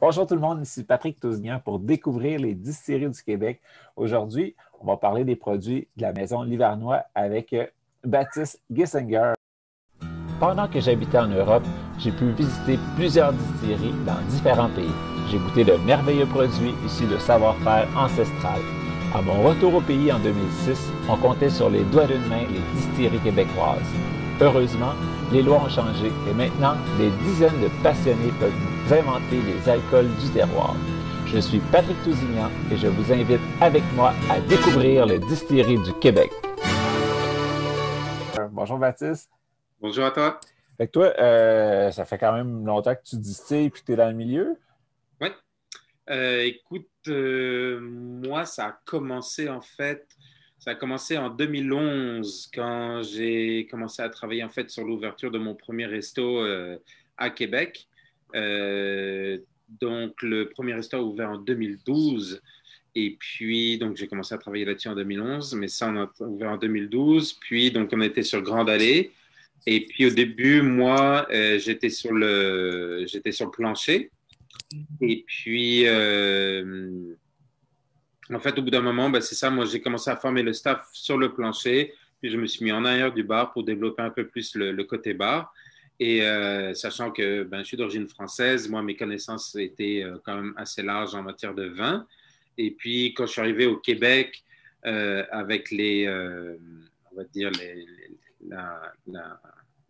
Bonjour tout le monde, ici Patrick Tousignan pour découvrir les distilleries du Québec. Aujourd'hui, on va parler des produits de la maison Livernois avec Baptiste Gissinger. Pendant que j'habitais en Europe, j'ai pu visiter plusieurs distilleries dans différents pays. J'ai goûté de merveilleux produits issus de savoir-faire ancestral. À mon retour au pays en 2006, on comptait sur les doigts d'une main les distilleries québécoises. Heureusement, les lois ont changé et maintenant, des dizaines de passionnés peuvent vous inventer les alcools du terroir. Je suis Patrick Tousignan et je vous invite avec moi à découvrir les distilleries du Québec. Bonjour Baptiste. Bonjour à toi. Fait que toi, ça fait quand même longtemps que tu distilles et que tu es dans le milieu? Oui. Écoute, moi, ça a commencé en 2011 quand j'ai commencé à travailler en fait sur l'ouverture de mon premier resto à Québec. Donc, le premier resto a ouvert en 2012. Et puis, donc, j'ai commencé à travailler là-dessus en 2011, mais ça, on a ouvert en 2012. Puis, donc, on était sur Grande Allée. Et puis, au début, moi, j'étais sur le plancher. Et puis, en fait, au bout d'un moment, c'est ça, moi, j'ai commencé à former le staff sur le plancher. Puis, je me suis mis en arrière du bar pour développer un peu plus le côté bar. Et sachant que je suis d'origine française, moi, mes connaissances étaient quand même assez larges en matière de vin. Et puis, quand je suis arrivé au Québec avec on va dire,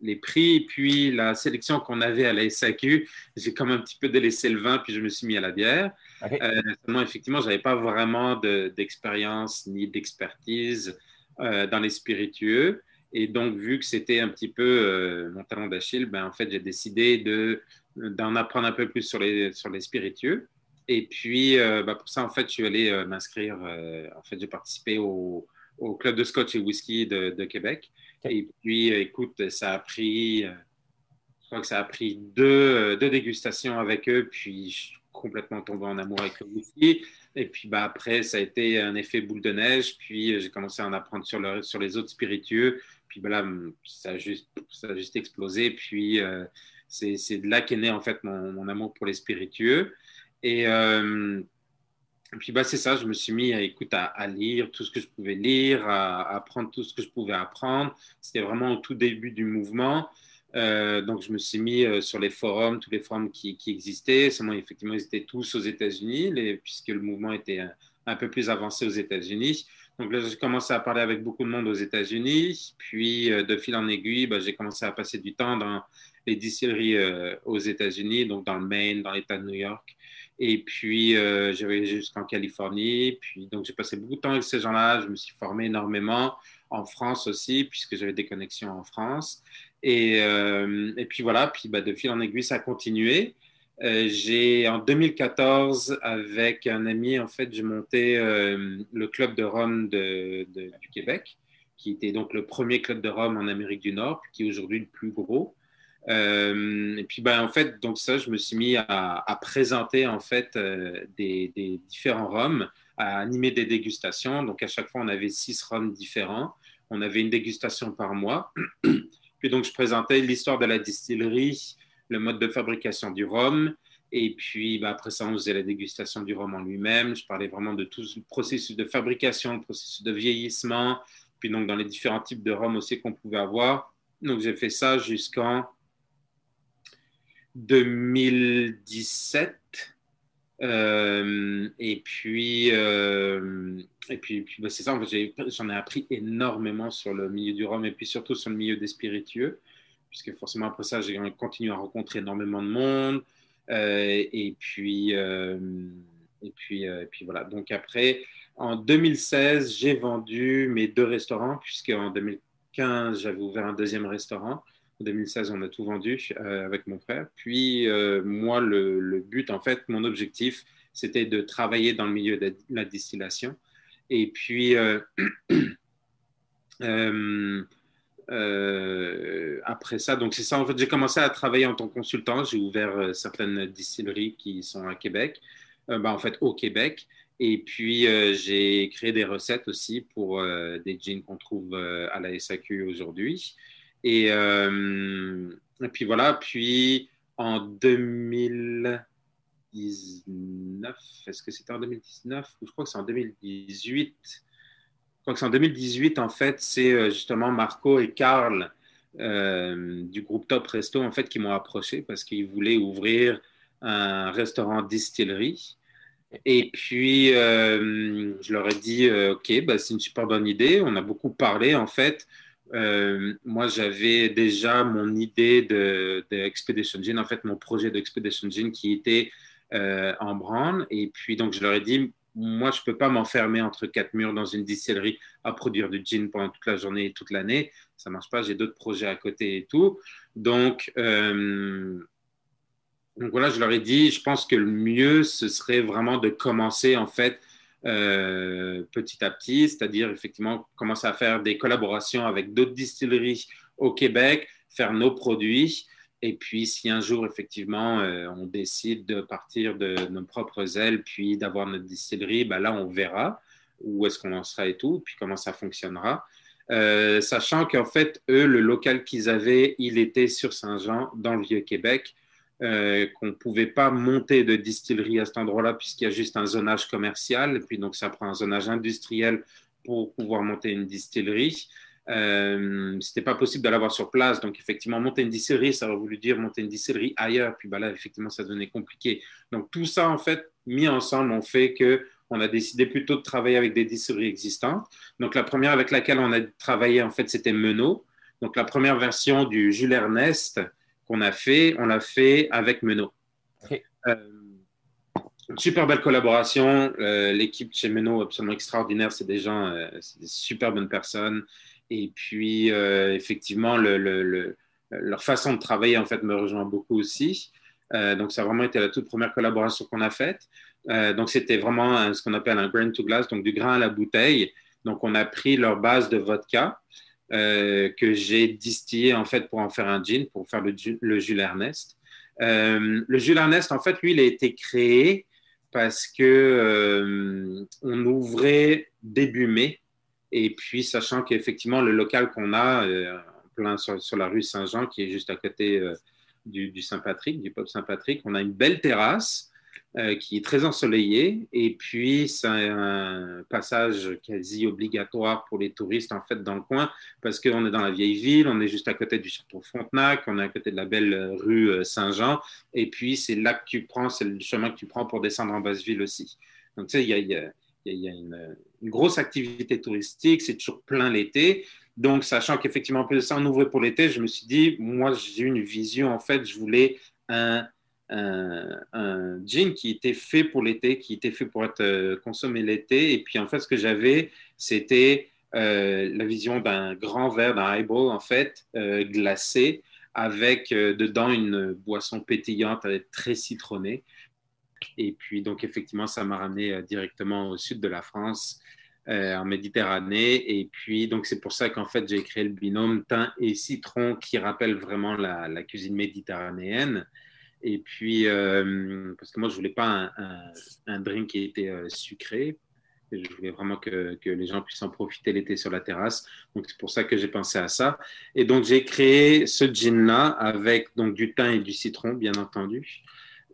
les prix, puis la sélection qu'on avait à la SAQ, j'ai comme un petit peu délaissé le vin, puis je me suis mis à la bière. Okay. Seulement, effectivement, je n'avais pas vraiment d'expérience ni d'expertise dans les spiritueux. Et donc, vu que c'était un petit peu mon talon d'Achille, en fait, j'ai décidé d'en apprendre un peu plus sur les spiritueux. Et puis, pour ça, en fait, je suis allé m'inscrire. En fait, j'ai participé au Club de Scotch et Whisky de Québec. Okay. Et puis, écoute, ça a pris, je crois que ça a pris deux dégustations avec eux, puis je suis complètement tombé en amour avec le whisky. Et puis, après, ça a été un effet boule de neige, puis j'ai commencé à en apprendre sur les autres spiritueux. Puis là, ça a juste explosé. Puis, c'est de là qu'est né, en fait, mon amour pour les spiritueux. Et puis, c'est ça, je me suis mis à lire tout ce que je pouvais lire, à apprendre tout ce que je pouvais apprendre. C'était vraiment au tout début du mouvement. Donc, je me suis mis sur les forums, tous les forums qui existaient. Seulement, effectivement, ils étaient tous aux États-Unis, puisque le mouvement était un peu plus avancé aux États-Unis. Donc là, j'ai commencé à parler avec beaucoup de monde aux États-Unis. Puis, de fil en aiguille, j'ai commencé à passer du temps dans les distilleries aux États-Unis, donc dans le Maine, dans l'État de New York. Et puis, j'avais jusqu'en Californie. Puis, donc, j'ai passé beaucoup de temps avec ces gens-là. Je me suis formé énormément en France aussi, puisque j'avais des connexions en France. Et puis, voilà. Puis, de fil en aiguille, ça a continué. En 2014, avec un ami, en fait, j'ai monté le Club de Rhum du Québec, qui était donc le premier club de Rhum en Amérique du Nord, qui est aujourd'hui le plus gros. Et puis, en fait, donc ça, je me suis mis à présenter, en fait, des différents rhums, à animer des dégustations. Donc, à chaque fois, on avait 6 rhums différents. On avait une dégustation par mois. Puis, donc, je présentais l'histoire de la distillerie, le mode de fabrication du rhum. Et puis, après ça, on faisait la dégustation du rhum en lui-même. Je parlais vraiment de tout le processus de fabrication, le processus de vieillissement. Puis, donc, dans les différents types de rhum aussi qu'on pouvait avoir. Donc, j'ai fait ça jusqu'en 2017. Et puis c'est ça, en fait, j'en ai appris énormément sur le milieu du rhum et puis surtout sur le milieu des spiritueux, puisque forcément après ça, j'ai continué à rencontrer énormément de monde. Et puis voilà. Donc après, en 2016, j'ai vendu mes 2 restaurants, puisque en 2015, j'avais ouvert un deuxième restaurant. En 2016, on a tout vendu avec mon frère. Puis, moi, le but, en fait, mon objectif, c'était de travailler dans le milieu de la distillation. Et puis, après ça, donc c'est ça, en fait, j'ai commencé à travailler en tant que consultant. J'ai ouvert certaines distilleries qui sont à Québec, en fait, au Québec. Et puis, j'ai créé des recettes aussi pour des gins qu'on trouve à la SAQ aujourd'hui. Et puis voilà, puis en 2000, 2019. Est-ce que c'était en 2019 ou je crois que c'est en 2018. Je crois que c'est en 2018, en fait, c'est justement Marco et Karl du groupe Top Resto, en fait, qui m'ont approché parce qu'ils voulaient ouvrir un restaurant distillerie. Et puis, je leur ai dit, OK, bah, c'est une super bonne idée. On a beaucoup parlé, en fait. Moi, j'avais déjà mon idée de Expedition Gin, en fait, mon projet d'Expedition Gin qui était en branle. Et puis, donc, je leur ai dit, moi, je ne peux pas m'enfermer entre quatre murs dans une distillerie à produire du gin pendant toute la journée et toute l'année. Ça ne marche pas. J'ai d'autres projets à côté et tout. Donc voilà, je leur ai dit, je pense que le mieux, ce serait vraiment de commencer en fait petit à petit, c'est-à-dire effectivement commencer à faire des collaborations avec d'autres distilleries au Québec, faire nos produits. Et puis, si un jour, effectivement, on décide de partir de nos propres ailes, puis d'avoir notre distillerie, ben là, on verra où est-ce qu'on en sera et tout, puis comment ça fonctionnera. Sachant qu'en fait, eux, le local qu'ils avaient, il était sur Saint-Jean, dans le Vieux-Québec. Qu'on ne pouvait pas monter de distillerie à cet endroit-là puisqu'il y a juste un zonage commercial. Et puis, donc, ça prend un zonage industriel pour pouvoir monter une distillerie. Ce n'était pas possible de l'avoir sur place. Donc, effectivement, monter une distillerie, ça aurait voulu dire monter une distillerie ailleurs. Puis là, effectivement, ça devenait compliqué. Donc, tout ça, en fait, mis ensemble, on fait qu'on a décidé plutôt de travailler avec des distilleries existantes. Donc, la première avec laquelle on a travaillé, en fait, c'était Menot. Donc, la première version du Jules Ernest qu'on a fait, on l'a fait avec Menot. Okay. Super belle collaboration. L'équipe chez Menot, absolument extraordinaire. C'est des gens, c'est des super bonnes personnes. Et puis, effectivement, leur façon de travailler, en fait, me rejoint beaucoup aussi. Donc, ça a vraiment été la toute première collaboration qu'on a faite. Donc, c'était vraiment ce qu'on appelle un grain to glass, donc du grain à la bouteille. Donc, on a pris leur base de vodka que j'ai distillé en fait pour en faire un gin, pour faire le Jules Ernest. Le Jules Ernest, en fait, lui, il a été créé parce que on ouvrait début mai, et puis sachant qu'effectivement le local qu'on a plein sur la rue Saint-Jean, qui est juste à côté du Saint-Patrick, du pub Saint-Patrick, on a une belle terrasse qui est très ensoleillé. Et puis, c'est un passage quasi obligatoire pour les touristes, en fait, dans le coin, parce qu'on est dans la vieille ville, on est juste à côté du château Frontenac, on est à côté de la belle rue Saint-Jean. Et puis, c'est là que tu prends, c'est le chemin que tu prends pour descendre en Basse-Ville aussi. Donc, tu sais, il y a une grosse activité touristique, c'est toujours plein l'été. Donc, sachant qu'effectivement, en plus de ça, on ouvrait pour l'été, je me suis dit, moi, j'ai une vision, en fait, je voulais un gin qui était fait pour l'été, qui était fait pour être consommé l'été. Et puis, en fait, ce que j'avais, c'était la vision d'un grand verre, d'un highball, en fait, glacé, avec dedans une boisson pétillante, très citronnée. Et puis, donc, effectivement, ça m'a ramené directement au sud de la France, en Méditerranée. Et puis, donc, c'est pour ça qu'en fait, j'ai créé le binôme thym et citron qui rappelle vraiment la cuisine méditerranéenne. Et puis, parce que moi, je ne voulais pas un drink qui était sucré. Je voulais vraiment que les gens puissent en profiter l'été sur la terrasse. Donc, c'est pour ça que j'ai pensé à ça. Et donc, j'ai créé ce gin-là avec donc, du thym et du citron, bien entendu.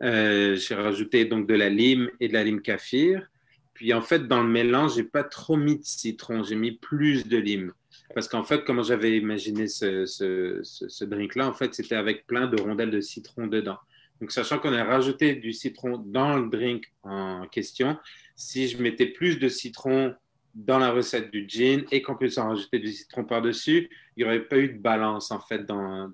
J'ai rajouté donc de la lime et de la lime kaffir. Puis, en fait, dans le mélange, je n'ai pas trop mis de citron. J'ai mis plus de lime. Parce qu'en fait, comment j'avais imaginé ce drink-là, en fait, c'était avec plein de rondelles de citron dedans. Donc, sachant qu'on a rajouté du citron dans le drink en question, si je mettais plus de citron dans la recette du gin et qu'en plus on rajoutait du citron par-dessus, il n'y aurait pas eu de balance en fait dans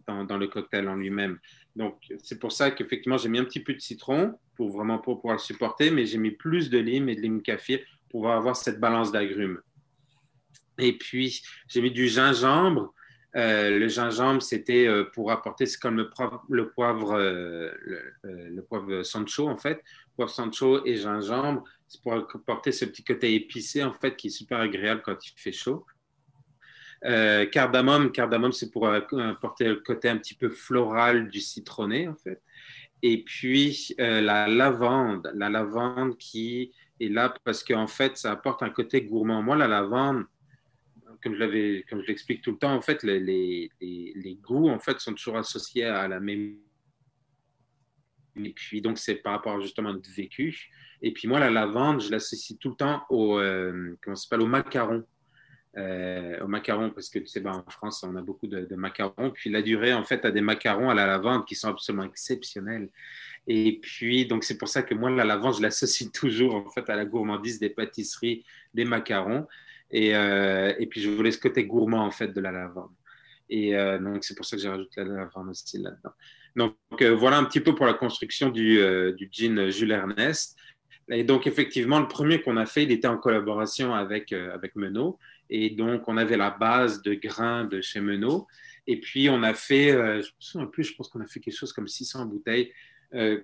le cocktail en lui-même. Donc, c'est pour ça qu'effectivement, j'ai mis un petit peu de citron pour vraiment pouvoir le supporter, mais j'ai mis plus de lime et de lime kaffir pour avoir cette balance d'agrumes. Et puis, j'ai mis du gingembre. Le gingembre, c'était pour apporter, c'est comme le poivre Sancho, en fait. Poivre Sancho et gingembre, c'est pour apporter ce petit côté épicé, en fait, qui est super agréable quand il fait chaud. Cardamome, c'est pour apporter le côté un petit peu floral du citronné, en fait. Et puis, la lavande qui est là parce qu'en fait, ça apporte un côté gourmand. Moi, la lavande, comme je l'explique tout le temps, en fait, les, goûts en fait, sont toujours associés à la mémoire Et puis, donc, c'est par rapport justement à notre vécu. Et puis, moi, la lavande, je l'associe tout le temps comment ça s'appelle, au macaron. Au macaron, parce que tu sais, en France, on a beaucoup de macarons. Puis, la durée, en fait, a des macarons à la lavande qui sont absolument exceptionnels. Et puis, donc, c'est pour ça que moi, la lavande, je l'associe toujours, en fait, à la gourmandise des pâtisseries, des macarons. Et puis, je voulais ce côté gourmand, en fait, de la lavande. Et donc, c'est pour ça que j'ai rajouté la lavande aussi là-dedans. Donc, voilà un petit peu pour la construction du gin Jules Ernest. Et donc, effectivement, le premier qu'on a fait, il était en collaboration avec Menot. Et donc, on avait la base de grains de chez Menot. Et puis, on a fait, je pense qu'on a fait quelque chose comme 600 bouteilles euh,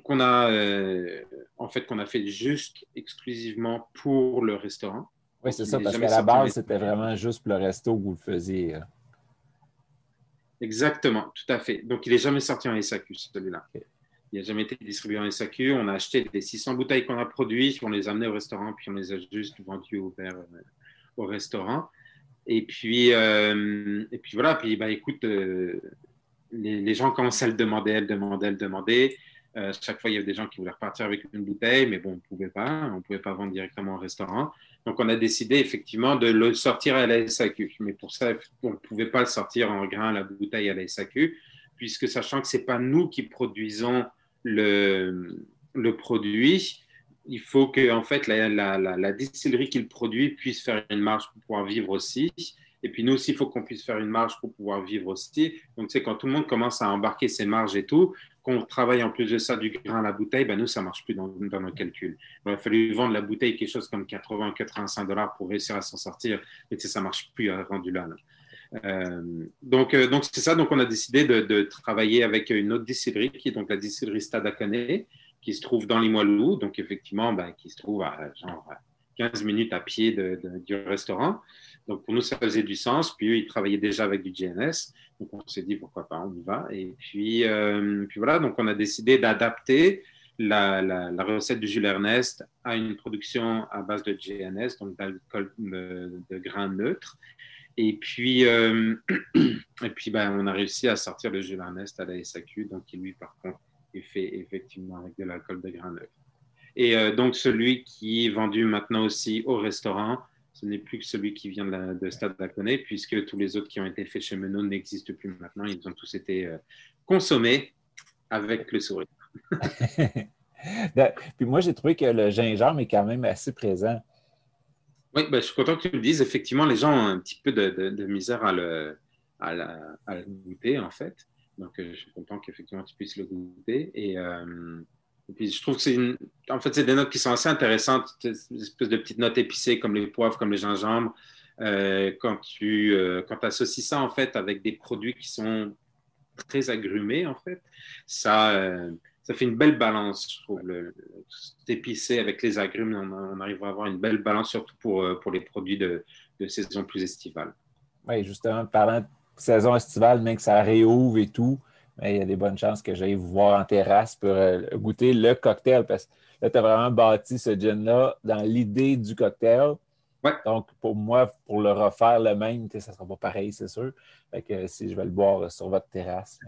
qu'on a fait juste exclusivement pour le restaurant. Oui, Donc, c'est il ça, n'est parce jamais qu'à la sorti en base, c'était vraiment juste pour le resto que vous le faisiez. Exactement, tout à fait. Donc, il n'est jamais sorti en SAQ, celui-là. OK. Il n'a jamais été distribué en SAQ. On a acheté les 600 bouteilles qu'on a produites, on les a amenées au restaurant, puis on les a juste vendues au restaurant. Et puis voilà, puis écoute, les gens commençaient à le demander, à le demander, à le demander. Chaque fois, il y avait des gens qui voulaient repartir avec une bouteille, mais bon, on ne pouvait pas vendre directement au restaurant. Donc, on a décidé effectivement de le sortir à la SAQ. Mais pour ça, on ne pouvait pas le sortir en grain, la bouteille à la SAQ, puisque sachant que ce n'est pas nous qui produisons le produit, il faut que en fait, la distillerie qui le produit puisse faire une marge pour pouvoir vivre aussi. Et puis nous aussi, il faut qu'on puisse faire une marge pour pouvoir vivre aussi. Donc, tu sais, quand tout le monde commence à embarquer ses marges et tout, qu'on travaille en plus de ça du grain à la bouteille, nous, ça ne marche plus dans nos calculs. Il a fallu vendre la bouteille quelque chose comme 80-85 $ pour réussir à s'en sortir. Mais tu sais, ça ne marche plus rendu là. Donc, c'est ça. Donc, on a décidé de travailler avec une autre distillerie, qui est donc la distillerie Stade Akane, qui se trouve dans Limoilou. Donc, effectivement, qui se trouve à genre 15 minutes à pied du restaurant. Donc, pour nous, ça faisait du sens. Puis, eux, ils travaillaient déjà avec du GNS. Donc, on s'est dit, pourquoi pas, on y va. Et puis voilà, donc on a décidé d'adapter la recette du Jules Ernest à une production à base de GNS, donc d'alcool de grains neutres. Et puis, on a réussi à sortir le Jules Ernest à la SAQ, donc qui, lui, par contre, est fait effectivement avec de l'alcool de grains neutres. Et donc, celui qui est vendu maintenant aussi au restaurant, ce n'est plus que celui qui vient de Stade Akone, puisque tous les autres qui ont été faits chez Menot n'existent plus maintenant. Ils ont tous été consommés avec le sourire. Puis moi, j'ai trouvé que le gingembre est quand même assez présent. Oui, je suis content que tu le dises. Effectivement, les gens ont un petit peu de misère à le goûter, en fait. Donc, je suis content qu'effectivement tu puisses le goûter. Et puis, je trouve que c'est des notes qui sont assez intéressantes, des espèces de petites notes épicées comme les poivres, comme le gingembre. Quand tu associes ça, en fait, avec des produits qui sont très agrumés, en fait, ça fait une belle balance, je trouve. Tout épicé avec les agrumes, on arrive à avoir une belle balance, surtout pour les produits de saison plus estivale. Oui, justement, parlant de saison estivale, même que ça réouvre et tout, mais il y a des bonnes chances que j'aille vous voir en terrasse pour goûter le cocktail, parce que là, tu as vraiment bâti ce gin-là dans l'idée du cocktail. Ouais. Donc, pour moi, pour le refaire le même, ça ne sera pas pareil, c'est sûr. Fait que si je vais le boire sur votre terrasse.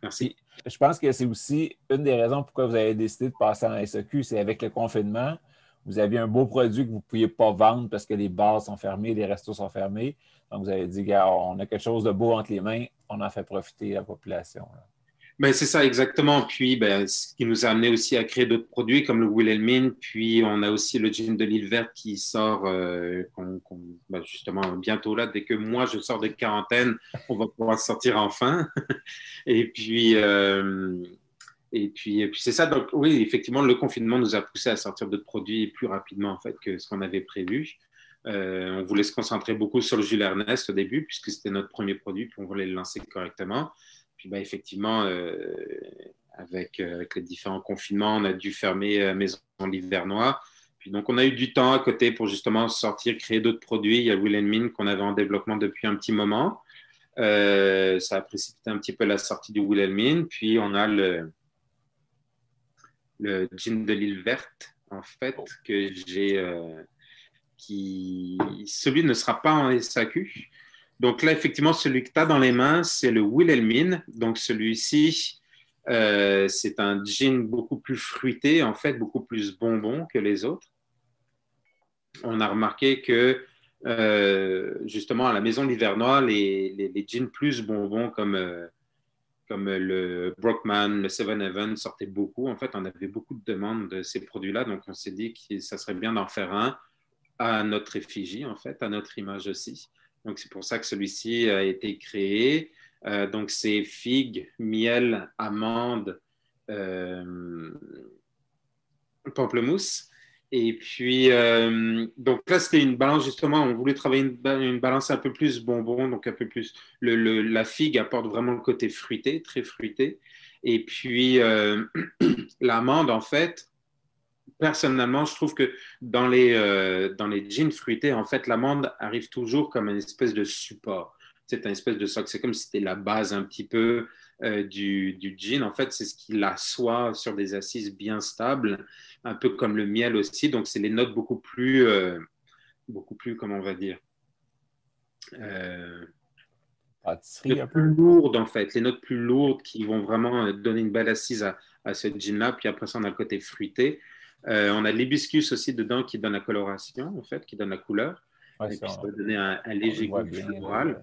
Merci. Puis, je pense que c'est aussi une des raisons pourquoi vous avez décidé de passer en SAQ, c'est avec le confinement. Vous aviez un beau produit que vous ne pouviez pas vendre parce que les bars sont fermés, les restos sont fermés. Donc, vous avez dit, gars, on a quelque chose de beau entre les mains, on en fait profiter la population. C'est ça, exactement. Puis, ce qui nous a amené aussi à créer d'autres produits comme le Wilhelmine. Puis, on a aussi le gin de l'île verte qui sort justement bientôt là. Dès que moi, je sors de quarantaine, on va pouvoir sortir enfin. Et puis c'est ça. Donc, oui, effectivement, le confinement nous a poussé à sortir d'autres produits plus rapidement en fait, que ce qu'on avait prévu. On voulait se concentrer beaucoup sur le Jules Ernest au début, puisque c'était notre premier produit, puis on voulait le lancer correctement. Puis effectivement, avec les différents confinements, on a dû fermer Maison Livernois. Puis donc, on a eu du temps à côté pour justement sortir, créer d'autres produits. Il y a Wilhelmine qu'on avait en développement depuis un petit moment. Ça a précipité un petit peu la sortie du Wilhelmine. Puis on a le gin de l'île verte, en fait, que j'ai... celui ne sera pas en SAQ. Donc là, effectivement, celui que tu as dans les mains, c'est le Wilhelmine. Donc celui-ci, C'est un gin beaucoup plus fruité, en fait, beaucoup plus bonbon que les autres. On a remarqué que justement à la Maison Livernois, les gins plus bonbons comme le Brockman, le Seven Heaven sortaient beaucoup. En fait, on avait beaucoup de demandes de ces produits-là, donc on s'est dit que ça serait bien d'en faire un à notre effigie, en fait, à notre image aussi. Donc c'est pour ça que celui-ci a été créé. Donc c'est figues, miel, amandes, pamplemousse. Et puis, donc là, c'était une balance, justement, on voulait travailler une balance un peu plus bonbon, donc un peu plus, la figue apporte vraiment le côté fruité, très fruité. Et puis, l'amande, en fait, personnellement, je trouve que dans les gins fruités, en fait, l'amande arrive toujours comme une espèce de support. C'est une espèce de socle. C'est comme si c'était la base un petit peu du gin. En fait, c'est ce qui l'assoit sur des assises bien stables, un peu comme le miel aussi. Donc, c'est les notes beaucoup plus, comment on va dire, Pâtisserie un peu. plus lourdes, en fait. Les notes plus lourdes qui vont vraiment donner une belle assise à ce gin-là. Puis après ça, on a le côté fruité. On a l'hibiscus aussi dedans qui donne la coloration, en fait, qui donne la couleur. Ouais, Et puis, ça va on donner un léger le voit goût bien. floral.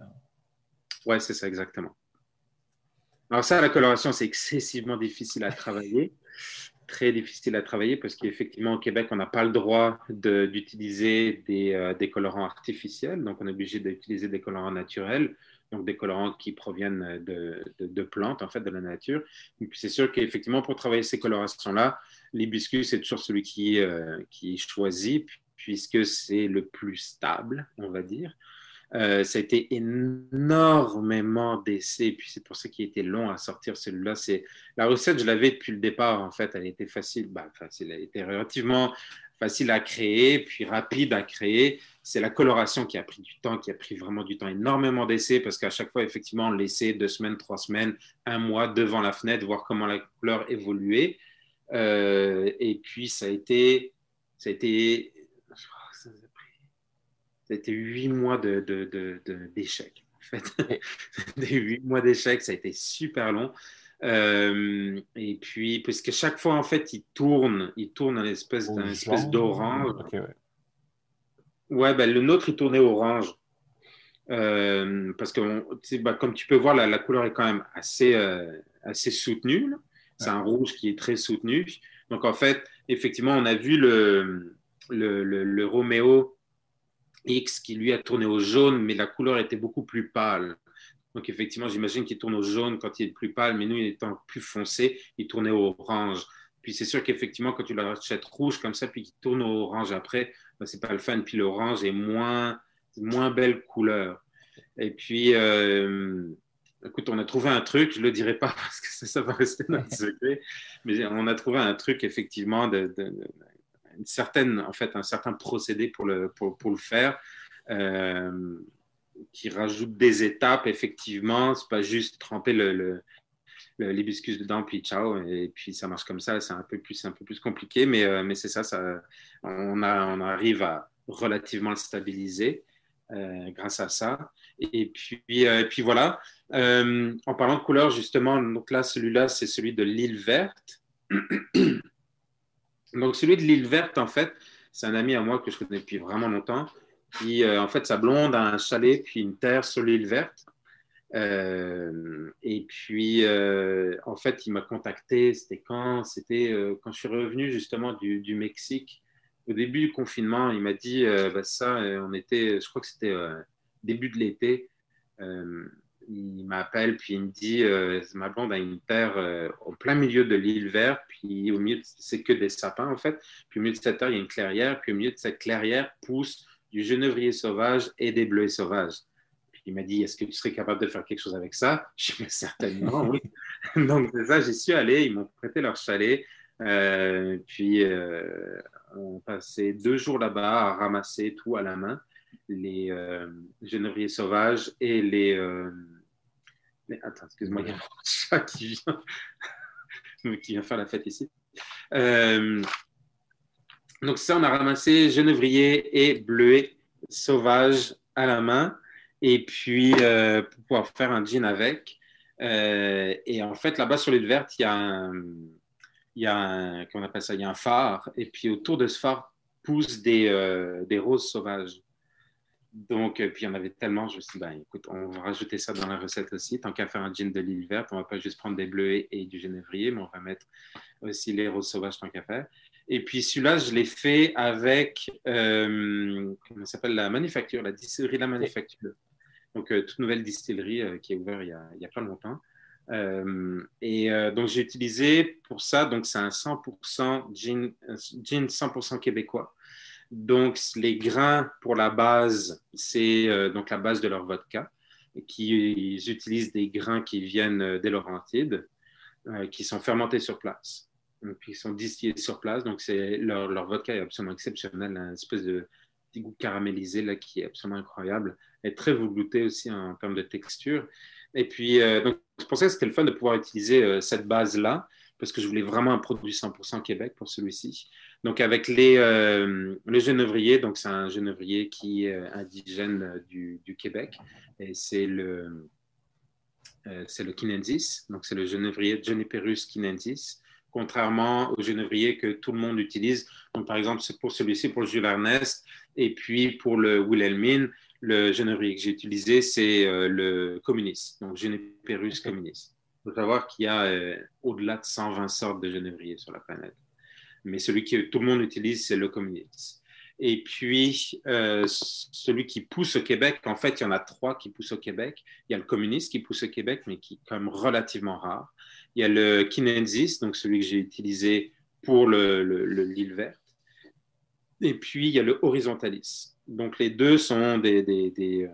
Ouais, c'est ça, exactement. Alors ça, la coloration, c'est excessivement difficile à travailler, très difficile à travailler parce qu'effectivement, au Québec, on n'a pas le droit d'utiliser des colorants artificiels, donc on est obligé d'utiliser des colorants naturels, donc des colorants qui proviennent de plantes, en fait, de la nature. Et puis c'est sûr qu'effectivement, pour travailler ces colorations-là, l'hibiscus est toujours celui qui est choisi puisque c'est le plus stable, on va dire. Ça a été énormément d'essais, puis c'est pour ça qu'il était long à sortir celui-là. La recette, je l'avais depuis le départ, en fait, elle était facile, elle était relativement facile à créer, puis rapide à créer. C'est la coloration qui a pris du temps, qui a pris vraiment du temps, énormément d'essais, parce qu'à chaque fois, effectivement, on laissait 2 semaines, 3 semaines, 1 mois devant la fenêtre, voir comment la couleur évoluait. Et puis, ça a été 8 mois d'échecs, en fait. Des 8 mois d'échecs, ça a été super long. Et puis, parce que chaque fois, en fait, il tourne une espèce d'orange. Okay, ouais. Ouais, ben, le nôtre, il tournait orange. Parce que, comme tu peux voir, la couleur est quand même assez soutenue. Là. C'est un rouge qui est très soutenu. Donc, en fait, effectivement, on a vu le Roméo X qui lui a tourné au jaune, mais la couleur était beaucoup plus pâle. Donc effectivement, j'imagine qu'il tourne au jaune quand il est plus pâle, mais nous, il étant plus foncé, il tournait au orange. Puis c'est sûr qu'effectivement, quand tu l'achètes rouge comme ça, puis qu'il tourne au orange après, ben, c'est pas le fun. Puis l'orange est moins belle couleur. Et puis, écoute, on a trouvé un truc, je le dirai pas parce que ça va rester notre secret, mais on a trouvé un truc effectivement un certain procédé pour le faire, qui rajoute des étapes, effectivement. C'est pas juste tremper l'hibiscus dedans, puis ciao, et puis ça marche comme ça. C'est un peu plus compliqué, mais c'est ça, on arrive à relativement le stabiliser grâce à ça. Et puis voilà. En parlant de couleur, justement, donc là, celui-là, c'est celui de l'île verte. Donc, celui de l'île verte, en fait, c'est un ami à moi que je connais depuis vraiment longtemps. Qui, en fait, sa blonde a un chalet puis une terre sur l'île verte. Et puis, en fait, il m'a contacté. C'était quand je suis revenu justement du Mexique. Au début du confinement, il m'a dit je crois que c'était début de l'été. Il m'appelle, puis il me dit ma blonde a une terre au plein milieu de l'île verte, puis au milieu, c'est que des sapins en fait. Puis au milieu de cette terre, il y a une clairière, puis au milieu de cette clairière pousse du genévrier sauvage et des bleuets sauvages. Puis il m'a dit est-ce que tu serais capable de faire quelque chose avec ça? Je dis certainement, oui. Donc c'est ça, j'y suis allé, ils m'ont prêté leur chalet. Puis on passait 2 jours là-bas à ramasser tout à la main, les genévriers sauvages et attends, excuse-moi, il y a un chat qui vient faire la fête ici. Donc ça, on a ramassé genévrier et bleuet sauvage à la main, et puis pour pouvoir faire un gin avec. Et en fait, là-bas sur l'île verte, comment on appelle ça? Il y a un phare. Et puis autour de ce phare poussent des roses sauvages. Donc, puis il y en avait tellement, je me suis dit, ben, écoute, on va rajouter ça dans la recette aussi. Tant qu'à faire un gin de l'île verte, on ne va pas juste prendre des bleuets et du genévrier, mais on va mettre aussi les roses sauvages tant qu'à faire. Et puis celui-là, je l'ai fait avec, comment ça s'appelle, la manufacture, la distillerie La Manufacture. Donc, toute nouvelle distillerie qui est ouverte il y a pas longtemps. Donc, j'ai utilisé pour ça, donc c'est un 100% gin 100% québécois. Donc, les grains pour la base, c'est donc la base de leur vodka. Ils utilisent des grains qui viennent des Laurentides, qui sont fermentés sur place. Donc, ils sont distillés sur place. Donc, leur vodka est absolument exceptionnel, une espèce de petit goût caramélisé là, qui est absolument incroyable. Elle est très velouté aussi en termes de texture. Et puis, donc, c'est pour ça que c'était le fun de pouvoir utiliser cette base-là, parce que je voulais vraiment un produit 100% Québec pour celui-ci. Donc, avec le genévrier, donc c'est un genévrier qui est indigène du Québec, et c'est le Kinensis, donc c'est le genévrier Juniperus Kinensis, contrairement au genévrier que tout le monde utilise. Donc, par exemple, c'est pour celui-ci, pour le Jules Ernest, et puis pour le Wilhelmine, le genévrier que j'ai utilisé, c'est le Communis, donc Juniperus Communis. Il faut savoir qu'il y a au-delà de 120 sortes de genévrier sur la planète. Mais celui que tout le monde utilise, c'est le Communis. Et puis, celui qui pousse au Québec, en fait, il y en a 3 qui poussent au Québec. Il y a le Communis qui pousse au Québec, mais qui est quand même relativement rare. Il y a le Kinensis, donc celui que j'ai utilisé pour l'île verte. Et puis, il y a le Horizontalis. Donc, les deux sont des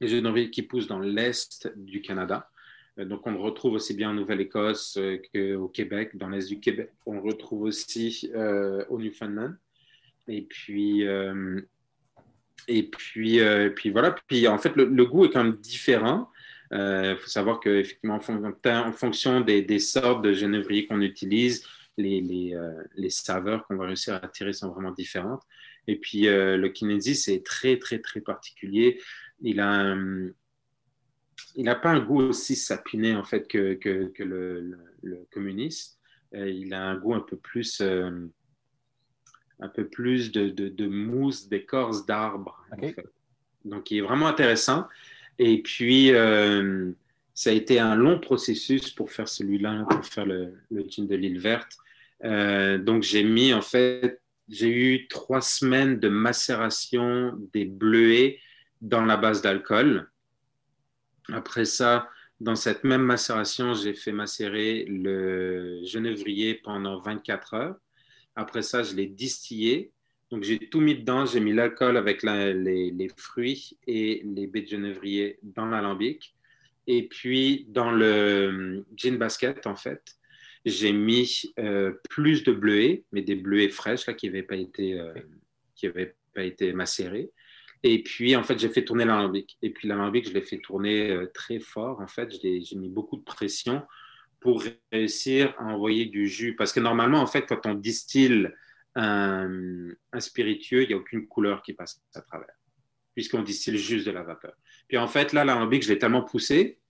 genévriers qui poussent dans l'est du Canada. Donc, on le retrouve aussi bien en Nouvelle-Écosse qu'au Québec, dans l'est du Québec. On le retrouve aussi au Newfoundland. Et puis voilà. Puis, en fait, le goût est quand même différent. Il faut savoir qu'effectivement, en fonction des sortes de genévrier qu'on utilise, les saveurs qu'on va réussir à tirer sont vraiment différentes. Et puis, le Kinensis est très, très, très particulier. Il n'a pas un goût aussi sapiné, en fait, que le Communis. Il a un goût un peu plus de mousse, d'écorce d'arbre. Okay. En fait. Donc, il est vraiment intéressant. Et puis, ça a été un long processus pour faire celui-là, pour faire le gin de l'île verte. Donc, j'ai eu 3 semaines de macération des bleuets dans la base d'alcool. Après ça, dans cette même macération, j'ai fait macérer le genévrier pendant 24 heures. Après ça, je l'ai distillé. Donc, j'ai tout mis dedans. J'ai mis l'alcool avec les fruits et les baies de genévrier dans l'alambic. Et puis, dans le gin basket, en fait, j'ai mis plus de bleuets, mais des bleuets fraîches là, qui n'avaient pas été macérés. Et puis, en fait, j'ai fait tourner l'alambic. Et puis, l'alambic, je l'ai fait tourner très fort. En fait, j'ai mis beaucoup de pression pour réussir à envoyer du jus. Parce que normalement, en fait, quand on distille un spiritueux, il n'y a aucune couleur qui passe à travers, puisqu'on distille juste de la vapeur. Puis en fait, là, l'alambic, je l'ai tellement poussé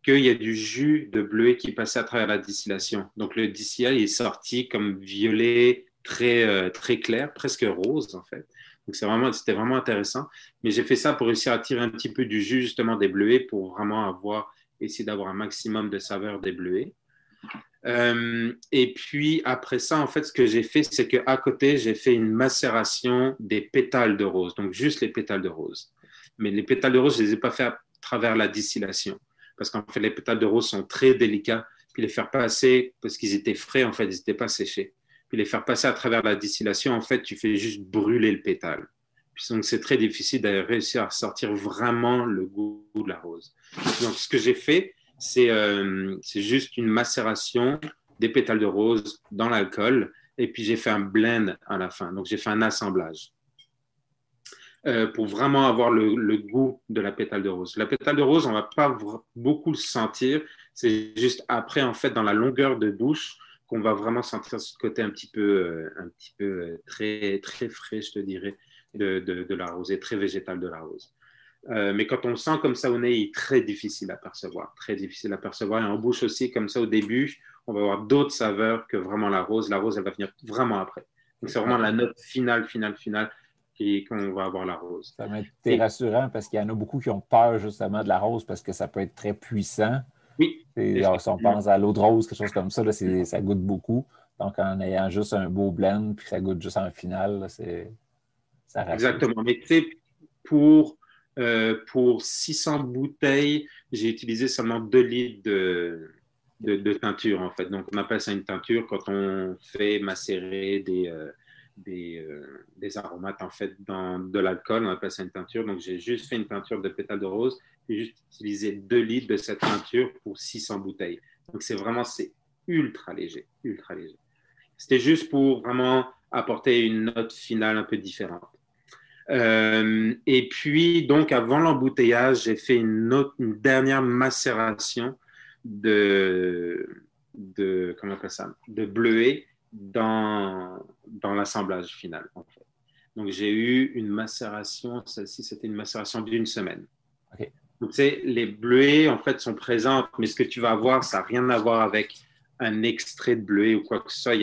qu'il y a du jus de bleuet qui passait à travers la distillation. Donc le distillat est sorti comme violet, très, très clair, presque rose en fait. Donc c'était vraiment intéressant. Mais j'ai fait ça pour réussir à tirer un petit peu du jus justement des bleuets pour vraiment essayer d'avoir un maximum de saveur des bleuets. Et puis après ça, en fait, ce que j'ai fait, c'est qu'à côté, j'ai fait une macération des pétales de rose, donc juste les pétales de rose. Mais les pétales de rose, je ne les ai pas fait à travers la distillation, parce qu'en fait, les pétales de rose sont très délicats. Puis les faire passer, parce qu'ils étaient frais, en fait, ils n'étaient pas séchés. Puis les faire passer à travers la distillation, en fait, tu fais juste brûler le pétale. Puis donc, c'est très difficile de réussir à sortir vraiment le goût de la rose. Donc, ce que j'ai fait, c'est juste une macération des pétales de rose dans l'alcool. Et puis, j'ai fait un blend à la fin. Donc, j'ai fait un assemblage pour vraiment avoir le goût de la pétale de rose. La pétale de rose, on ne va pas beaucoup le sentir. C'est juste après, en fait, dans la longueur de bouche, qu'on va vraiment sentir ce côté un petit peu très, très frais, je te dirais, de la rose et très végétal de la rose. Mais quand on le sent comme ça au nez, il est très difficile à percevoir. Très difficile à percevoir. Et en bouche aussi, comme ça au début, on va avoir d'autres saveurs que vraiment la rose. La rose, elle va venir vraiment après. Donc, c'est vraiment la note finale qu'on va avoir la rose. Ça m'a été rassurant parce qu'il y en a beaucoup qui ont peur justement de la rose parce que ça peut être très puissant. Oui. Alors, si on pense à l'eau de rose, quelque chose comme ça, là, ça goûte beaucoup. Donc, en ayant juste un beau blend puis ça goûte juste en finale, là, ça rassure. Exactement. Mais tu sais, pour 600 bouteilles, j'ai utilisé seulement 2 litres de teinture, en fait. Donc, on appelle ça une teinture quand on fait macérer des aromates, en fait, dans de l'alcool. On appelle ça une teinture. Donc, j'ai juste fait une teinture de pétales de rose. J'ai juste utilisé 2 litres de cette teinture pour 600 bouteilles. Donc, c'est ultra léger, ultra léger. C'était juste pour vraiment apporter une note finale un peu différente. Et puis, donc, avant l'embouteillage, j'ai fait une dernière macération comment on appelle ça, de bleuet dans l'assemblage final, en fait. Donc, j'ai eu une macération, celle-ci, c'était une macération d'1 semaine. Okay. Donc, tu sais, les bleuets, en fait, sont présents, mais ce que tu vas avoir, ça n'a rien à voir avec un extrait de bleuet ou quoi que ce soit.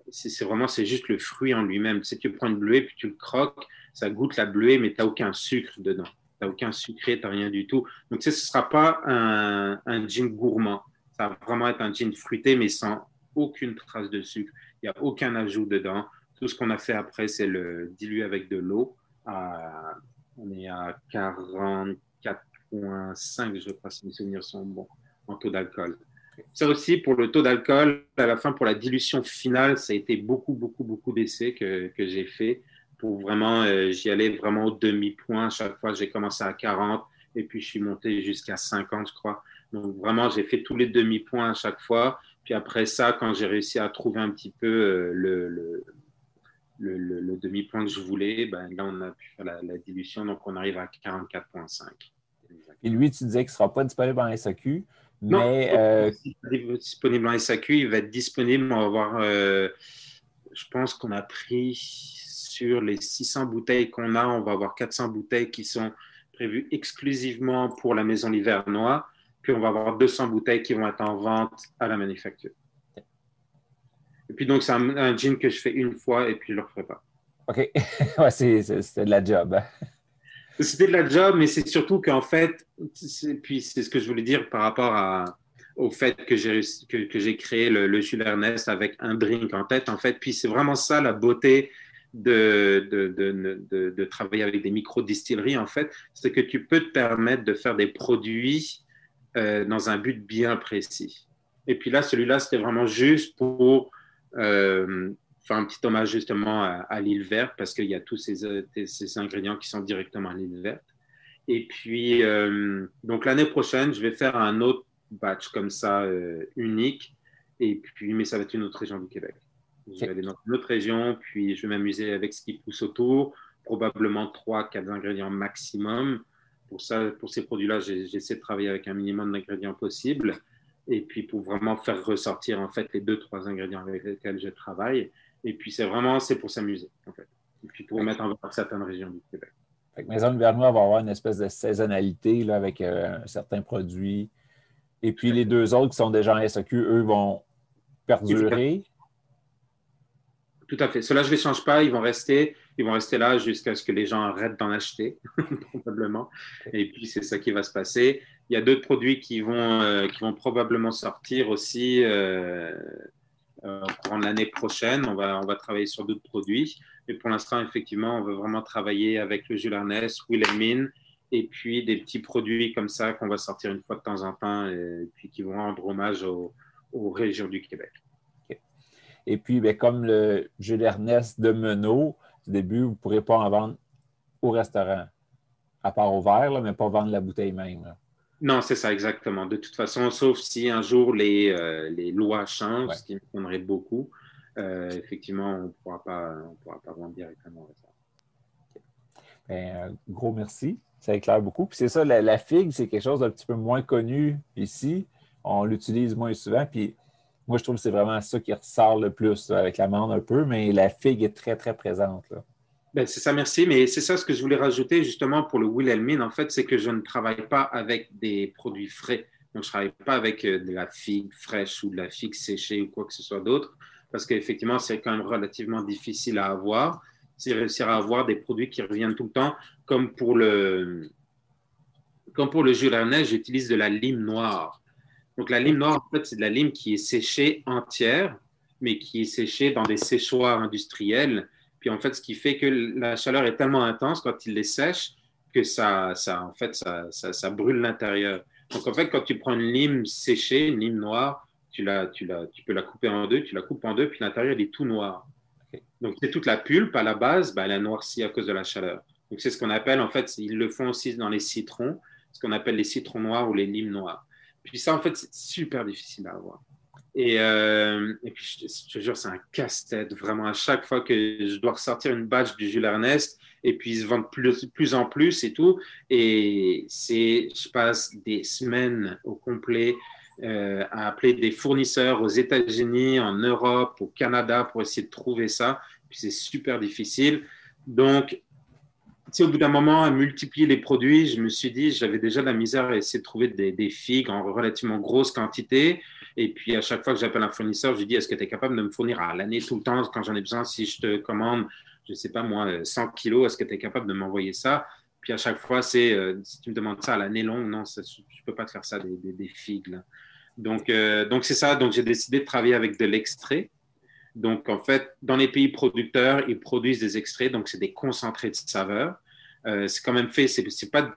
C'est juste le fruit en lui-même. Tu sais, tu prends une bleuet, puis tu le croques, ça goûte la bleuet, mais tu n'as aucun sucre dedans. Tu n'as aucun sucré, tu n'as rien du tout. Donc, tu sais, ce ne sera pas un gin gourmand. Ça va vraiment être un gin fruité, mais sans aucune trace de sucre. Il n'y a aucun ajout dedans. Tout ce qu'on a fait après, c'est le diluer avec de l'eau. On est à 44,5, je crois, si mes souvenirs sont bons, en taux d'alcool. Ça aussi, pour le taux d'alcool, à la fin, pour la dilution finale, ça a été beaucoup, beaucoup, beaucoup d'essais que j'ai fait. Pour vraiment, j'y allais vraiment au demi-point. À chaque fois, j'ai commencé à 40 et puis je suis monté jusqu'à 50, je crois. Donc, vraiment, j'ai fait tous les demi-points à chaque fois. Puis après ça, quand j'ai réussi à trouver un petit peu le demi-point que je voulais, ben, là, on a pu faire la dilution. Donc, on arrive à 44,5. Et lui, tu disais qu'il ne sera pas disponible en SAQ. Non, mais disponible en SAQ, il va être disponible. On va voir, je pense qu'on a pris sur les 600 bouteilles qu'on a, on va avoir 400 bouteilles qui sont prévues exclusivement pour la maison Livernois. Puis on va avoir 200 bouteilles qui vont être en vente à la manufacture. Et puis donc, c'est un gin que je fais une fois et puis je ne le referai pas. OK. Ouais, c'était de la job. Hein? C'était de la job, mais c'est surtout qu'en fait, puis c'est ce que je voulais dire par rapport au fait que j'ai créé le Jules Ernest avec un drink en tête, en fait. Puis c'est vraiment ça la beauté de travailler avec des micro-distilleries, en fait. C'est que tu peux te permettre de faire des produits dans un but bien précis. Et puis là, celui-là, c'était vraiment juste pour faire un petit hommage justement à l'île verte parce qu'il y a tous ces ingrédients qui sont directement à l'île verte. Et puis, donc l'année prochaine, je vais faire un autre batch comme ça, unique. Et puis, mais ça va être une autre région du Québec. Je vais aller dans une autre région, puis je vais m'amuser avec ce qui pousse autour. Probablement 3-4 ingrédients maximum. Pour ces produits-là, j'essaie de travailler avec un minimum d'ingrédients possible. Et puis, pour vraiment faire ressortir en fait les 2-3 ingrédients avec lesquels je travaille. Et puis, c'est pour s'amuser, en fait. Et puis, pour mettre en valeur certaines régions du Québec. Fait que Maison Livernois va avoir une espèce de saisonnalité là, avec certains produits. Et puis, les deux autres qui sont déjà en SAQ, eux, vont perdurer. Tout à fait. Ceux-là, je ne les change pas. Ils vont rester là jusqu'à ce que les gens arrêtent d'en acheter, probablement. Et puis, c'est ça qui va se passer. Il y a d'autres produits qui vont probablement sortir aussi pour l'année prochaine. On va travailler sur d'autres produits. Mais pour l'instant, effectivement, on veut vraiment travailler avec le Jules Ernest, Wilhelmine, et puis des petits produits comme ça qu'on va sortir une fois de temps en temps et puis qui vont rendre hommage aux régions du Québec. Okay. Et puis, bien, comme le Jules Ernest de Menot, au début, vous ne pourrez pas en vendre au restaurant, à part au verre, là, mais pas vendre la bouteille même. Là. Non, c'est ça, exactement. De toute façon, sauf si un jour les lois changent, ce qui me donnerait beaucoup, effectivement, on ne pourra pas vendre directement au restaurant. Okay. Bien, gros merci. Ça éclaire beaucoup. Puis c'est ça, la figue, c'est quelque chose d'un petit peu moins connu ici. On l'utilise moins souvent. Puis moi, je trouve que c'est vraiment ça qui ressort le plus, là, avec l'amande un peu, mais la figue est très, très présente. Là. Ben, c'est ça, merci. Mais c'est ça ce que je voulais rajouter justement pour le Wilhelmine, en fait, c'est que je ne travaille pas avec des produits frais. Donc, je ne travaille pas avec de la figue fraîche ou de la figue séchée ou quoi que ce soit d'autre, parce qu'effectivement, c'est quand même relativement difficile à avoir. C'est réussir à avoir des produits qui reviennent tout le temps, comme pour le jus d'ananas, j'utilise de la lime noire. Donc, la lime noire, en fait, c'est de la lime qui est séchée entière, mais qui est séchée dans des séchoirs industriels. Puis, en fait, ce qui fait que la chaleur est tellement intense quand il les sèche que ça brûle l'intérieur. Donc, en fait, quand tu prends une lime séchée, une lime noire, tu peux la couper en deux, tu la coupes en deux, puis l'intérieur, il est tout noir. Donc, c'est toute la pulpe à la base, ben, elle a noirci à cause de la chaleur. Donc, c'est ce qu'on appelle, en fait, ils le font aussi dans les citrons, ce qu'on appelle les citrons noirs ou les limes noires. Puis ça, en fait, c'est super difficile à avoir. Et puis, je te jure, c'est un casse-tête, vraiment. À chaque fois que je dois ressortir une batch du Jules Ernest, et puis ils se vendent plus en plus et tout. Et je passe des semaines au complet à appeler des fournisseurs aux États-Unis, en Europe, au Canada pour essayer de trouver ça. Puis c'est super difficile. Donc, au bout d'un moment, à multiplier les produits, je me suis dit, j'avais déjà de la misère à essayer de trouver des figues en relativement grosse quantité. Et puis, à chaque fois que j'appelle un fournisseur, je lui dis, est-ce que tu es capable de me fournir à l'année tout le temps quand j'en ai besoin? Si je te commande, je ne sais pas moi, 100 kilos, est-ce que tu es capable de m'envoyer ça? Puis à chaque fois, si tu me demandes ça à l'année longue, non, je ne peux pas te faire ça, des figues. Là. Donc, c'est ça. Donc, j'ai décidé de travailler avec de l'extrait. Donc, en fait, dans les pays producteurs, ils produisent des extraits, donc c'est des concentrés de saveur. C'est quand même fait, c'est pas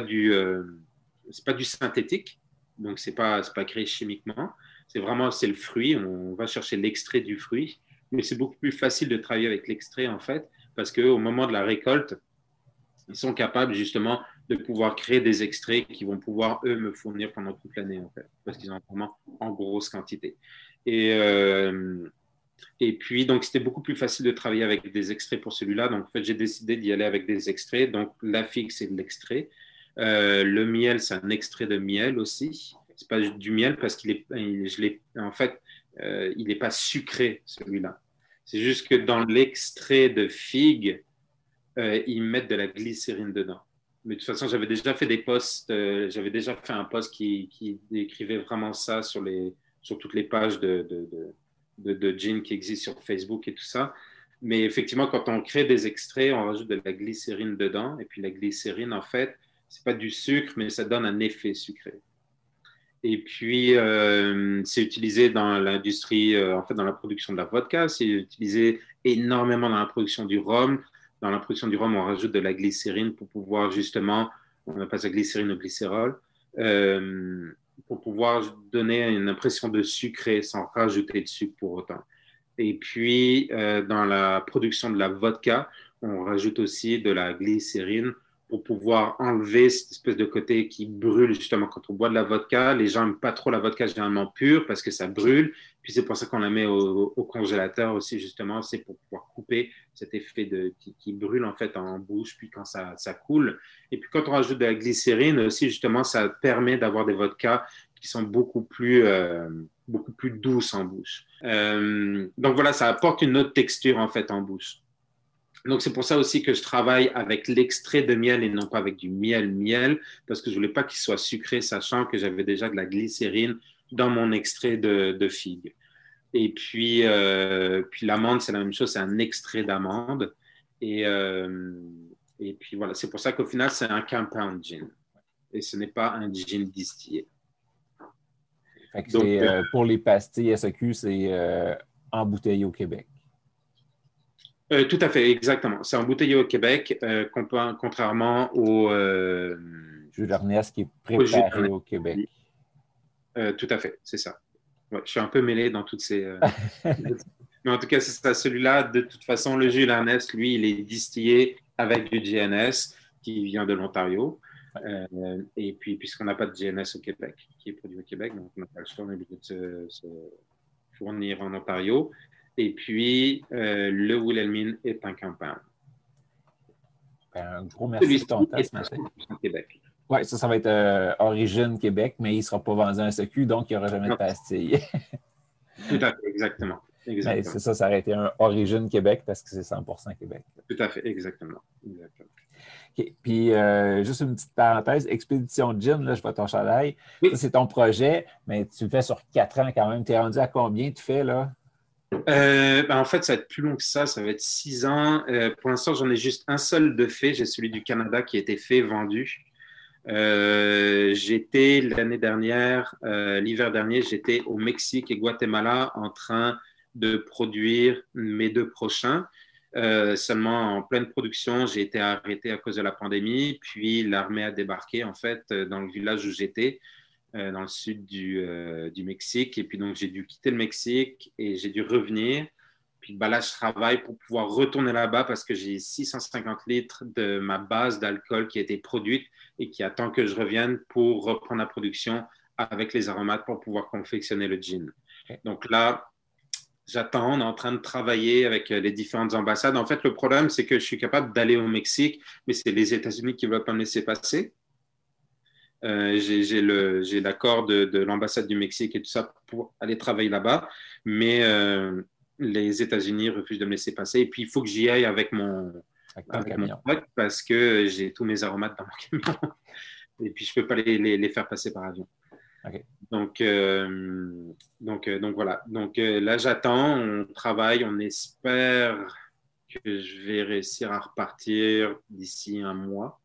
du synthétique, donc c'est pas créé chimiquement. C'est le fruit. On va chercher l'extrait du fruit, mais c'est beaucoup plus facile de travailler avec l'extrait en fait, parce qu'au moment de la récolte, ils sont capables justement de pouvoir créer des extraits qui vont pouvoir eux me fournir pendant toute l'année en fait, parce qu'ils en ont vraiment en grosse quantité. Et puis, donc, c'était beaucoup plus facile de travailler avec des extraits pour celui-là. Donc, en fait, j'ai décidé d'y aller avec des extraits. Donc, la figue, c'est de l'extrait. Le miel, c'est un extrait de miel aussi. C'est pas du miel parce il n'est pas sucré, celui-là. C'est juste que dans l'extrait de figue, ils mettent de la glycérine dedans. Mais de toute façon, j'avais déjà fait des posts, j'avais déjà fait un post qui décrivait vraiment ça sur toutes les pages de gin qui existent sur Facebook et tout ça. Mais effectivement, quand on crée des extraits, on rajoute de la glycérine dedans. Et puis la glycérine, en fait, c'est pas du sucre, mais ça donne un effet sucré. Et puis, c'est utilisé dans l'industrie, en fait, dans la production de la vodka. C'est utilisé énormément dans la production du rhum. Dans la production du rhum, on rajoute de la glycérine pour pouvoir justement, on appelle ça glycérine ou glycérol, pour pouvoir donner une impression de sucré sans rajouter de sucre pour autant. Et puis, dans la production de la vodka, on rajoute aussi de la glycérine pour pouvoir enlever cette espèce de côté qui brûle justement quand on boit de la vodka. Les gens n'aiment pas trop la vodka généralement pure parce que ça brûle. Puis c'est pour ça qu'on la met au congélateur aussi justement. C'est pour pouvoir couper cet effet qui brûle en fait en bouche puis quand ça coule. Et puis quand on rajoute de la glycérine aussi justement, ça permet d'avoir des vodkas qui sont beaucoup plus douces en bouche. Donc voilà, ça apporte une autre texture en fait en bouche. Donc, c'est pour ça aussi que je travaille avec l'extrait de miel et non pas avec du miel, parce que je ne voulais pas qu'il soit sucré, sachant que j'avais déjà de la glycérine dans mon extrait de figue. Et puis l'amande, c'est la même chose, c'est un extrait d'amande. Et puis voilà, c'est pour ça qu'au final, c'est un compound gin. Et ce n'est pas un gin distillé. Donc, pour les pastilles SAQ, c'est embouteillé au Québec. Tout à fait, exactement. C'est embouteillé au Québec, contrairement au jus d'Ernest qui est préparé au Québec. Tout à fait, c'est ça. Ouais, je suis un peu mêlé dans toutes ces... Mais en tout cas, c'est ça. Celui-là, de toute façon, le jus d'Ernest, lui, il est distillé avec du GNS qui vient de l'Ontario. Et puis, puisqu'on n'a pas de GNS au Québec, qui est produit au Québec, donc on n'a pas le choix, on est obligé de se fournir en Ontario. Et puis, le Wilhelmine est un compound. Un gros merci de ton temps ce matin. Québec. Oui, ça va être origine Québec, mais il ne sera pas vendu à SAQ, donc il n'y aura jamais de pastilles. Tout à fait, exactement. Mais c'est ça aurait été un Origine Québec parce que c'est 100% Québec. Tout à fait, exactement. Okay. Puis, juste une petite parenthèse, Expédition Gin, là, je vois ton chandail. Oui. Ça, c'est ton projet, mais tu le fais sur 4 ans quand même. Tu es rendu à combien tu fais, là? En fait, ça va être plus long que ça va être 6 ans. Pour l'instant, j'en ai juste un seul de fait. J'ai celui du Canada qui a été fait, vendu. J'étais l'année dernière, l'hiver dernier, j'étais au Mexique et Guatemala en train de produire mes 2 prochains. Seulement en pleine production, j'ai été arrêté à cause de la pandémie. Puis l'armée a débarqué en fait dans le village où j'étais, dans le sud du Mexique. Et puis donc j'ai dû quitter le Mexique et j'ai dû revenir. Puis là, je travaille pour pouvoir retourner là-bas parce que j'ai 650 litres de ma base d'alcool qui a été produite et qui attend que je revienne pour reprendre la production avec les aromates pour pouvoir confectionner le gin. Donc là, j'attends, on est en train de travailler avec les différentes ambassades. En fait, le problème, c'est que je suis capable d'aller au Mexique, mais c'est les États-Unis qui ne veulent pas me laisser passer. J'ai l'accord de l'ambassade du Mexique et tout ça pour aller travailler là-bas, mais les États-Unis refusent de me laisser passer. Et puis, il faut que j'y aille avec mon truck parce que j'ai tous mes aromates dans mon camion. Et puis, je ne peux pas les faire passer par avion. Okay. Donc voilà. Donc là, j'attends, on travaille, on espère que je vais réussir à repartir d'ici un mois.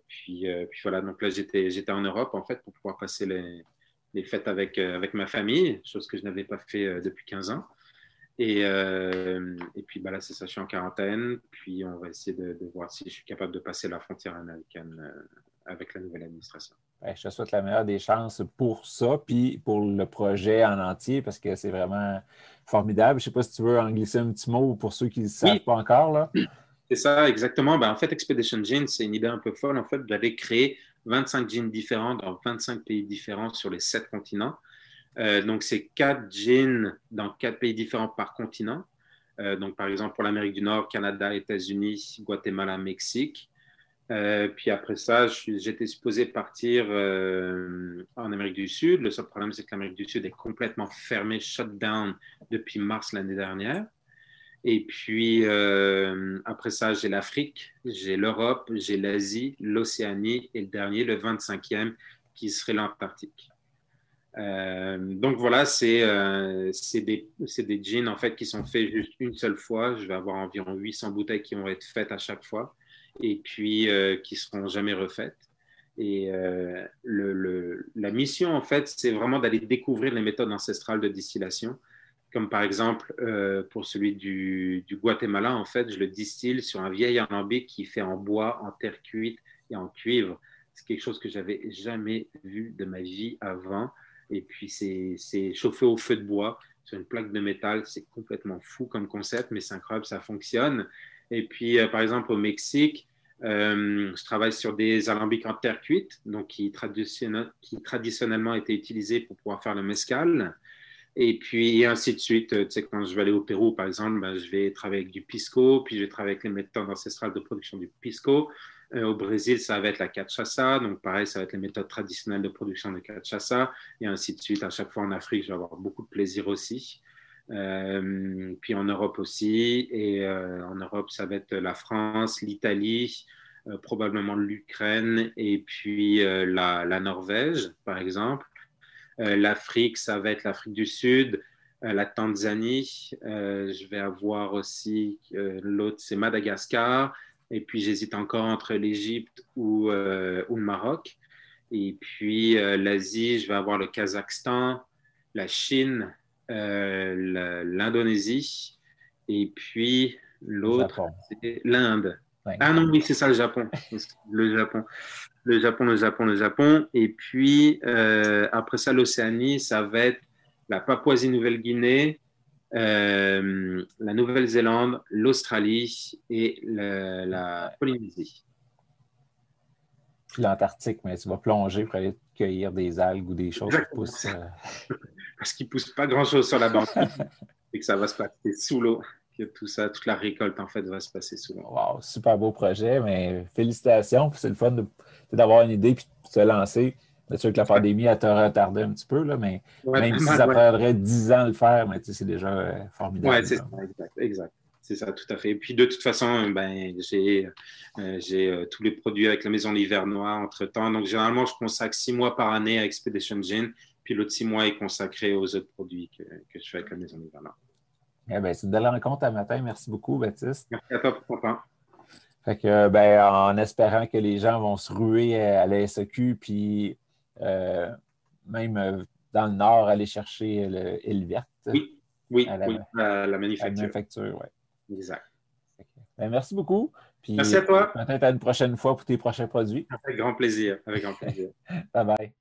Puis voilà, donc là, j'étais en Europe, en fait, pour pouvoir passer les fêtes avec ma famille, chose que je n'avais pas fait depuis 15 ans. Et puis là, c'est ça, je suis en quarantaine. Puis on va essayer de voir si je suis capable de passer la frontière américaine avec la nouvelle administration. Je te souhaite la meilleure des chances pour ça, puis pour le projet en entier, parce que c'est vraiment formidable. Je ne sais pas si tu veux en glisser un petit mot pour ceux qui ne savent pas encore, là. C'est ça, exactement. En fait, Expedition Gin, c'est une idée un peu folle, en fait, d'aller créer 25 gins différents dans 25 pays différents sur les 7 continents. Donc, c'est 4 gins dans 4 pays différents par continent. Donc, par exemple, pour l'Amérique du Nord, Canada, États-Unis, Guatemala, Mexique. Puis après ça, j'étais supposé partir en Amérique du Sud. Le seul problème, c'est que l'Amérique du Sud est complètement fermée, shut down depuis mars l'année dernière. Et puis après ça, j'ai l'Afrique, j'ai l'Europe, j'ai l'Asie, l'Océanie et le dernier, le 25e, qui serait l'Antarctique. Donc voilà, c'est des gins en fait qui sont faits juste une seule fois. Je vais avoir environ 800 bouteilles qui vont être faites à chaque fois et puis qui ne seront jamais refaites. Et la mission, en fait, c'est vraiment d'aller découvrir les méthodes ancestrales de distillation. Comme par exemple, pour celui du Guatemala, en fait, je le distille sur un vieil alambic qui est fait en bois, en terre cuite et en cuivre. C'est quelque chose que je n'avais jamais vu de ma vie avant. Et puis, c'est chauffé au feu de bois sur une plaque de métal. C'est complètement fou comme concept, mais c'est incroyable, ça fonctionne. Et puis, par exemple, au Mexique, je travaille sur des alambics en terre cuite, donc qui traditionnellement étaient utilisés pour pouvoir faire le mezcal. Et puis, ainsi de suite. Tu sais, quand je vais aller au Pérou, par exemple, je vais travailler avec du pisco, puis je vais travailler avec les méthodes ancestrales de production du pisco. Au Brésil, ça va être la cachaça. Donc, pareil, ça va être les méthodes traditionnelles de production de cachaça. Et ainsi de suite. À chaque fois en Afrique, je vais avoir beaucoup de plaisir aussi. Puis en Europe aussi. Et en Europe, ça va être la France, l'Italie, probablement l'Ukraine et puis la Norvège, par exemple. L'Afrique, ça va être l'Afrique du Sud, la Tanzanie. Je vais avoir aussi l'autre, c'est Madagascar. Et puis, j'hésite encore entre l'Égypte ou le Maroc. Et puis, l'Asie, je vais avoir le Kazakhstan, la Chine, l'Indonésie. Et puis, l'autre, c'est l'Inde. Ouais. Ah non, oui, c'est ça, le Japon. Le Japon. Et puis, après ça, l'Océanie, ça va être la Papouasie-Nouvelle-Guinée, la Nouvelle-Zélande, l'Australie et la Polynésie. Puis l'Antarctique, mais tu vas plonger pour aller cueillir des algues ou des choses qui poussent. Parce qu'il ne pousse pas grand-chose sur la banquise et que ça va se passer sous l'eau. Que tout ça, toute la récolte, en fait, va se passer sous l'eau. Wow, super beau projet, mais félicitations. C'est le fun d'avoir une idée et de se lancer. C'est sûr que la pandémie, elle t'a retardé un petit peu, là, mais Ouais, même pas si mal, ça ouais. prendrait 10 ans à le faire, mais c'est déjà Ouais, formidable. c'est Là. ça, exact, exact. C'est ça, tout à fait. Et puis, de toute façon, ben, j'ai tous les produits avec la maison Livernois entre-temps. Donc, généralement, je consacre 6 mois par année à Expedition Gin, puis l'autre 6 mois est consacré aux autres produits que je fais avec la maison Livernois. Eh ben, c'est une belle rencontre à matin. Merci beaucoup, Baptiste. Merci à toi pour ton temps. Fait que, ben, en espérant que les gens vont se ruer à la SAQ, puis euh, même dans le Nord, aller chercher le île verte Oui, oui, à la, oui, la à la manufacture. manufacture. Ouais. Exact. Ben, merci beaucoup. Merci Puis à toi. peut-être à une prochaine fois pour tes prochains produits. Avec grand plaisir. Avec grand plaisir. Bye bye.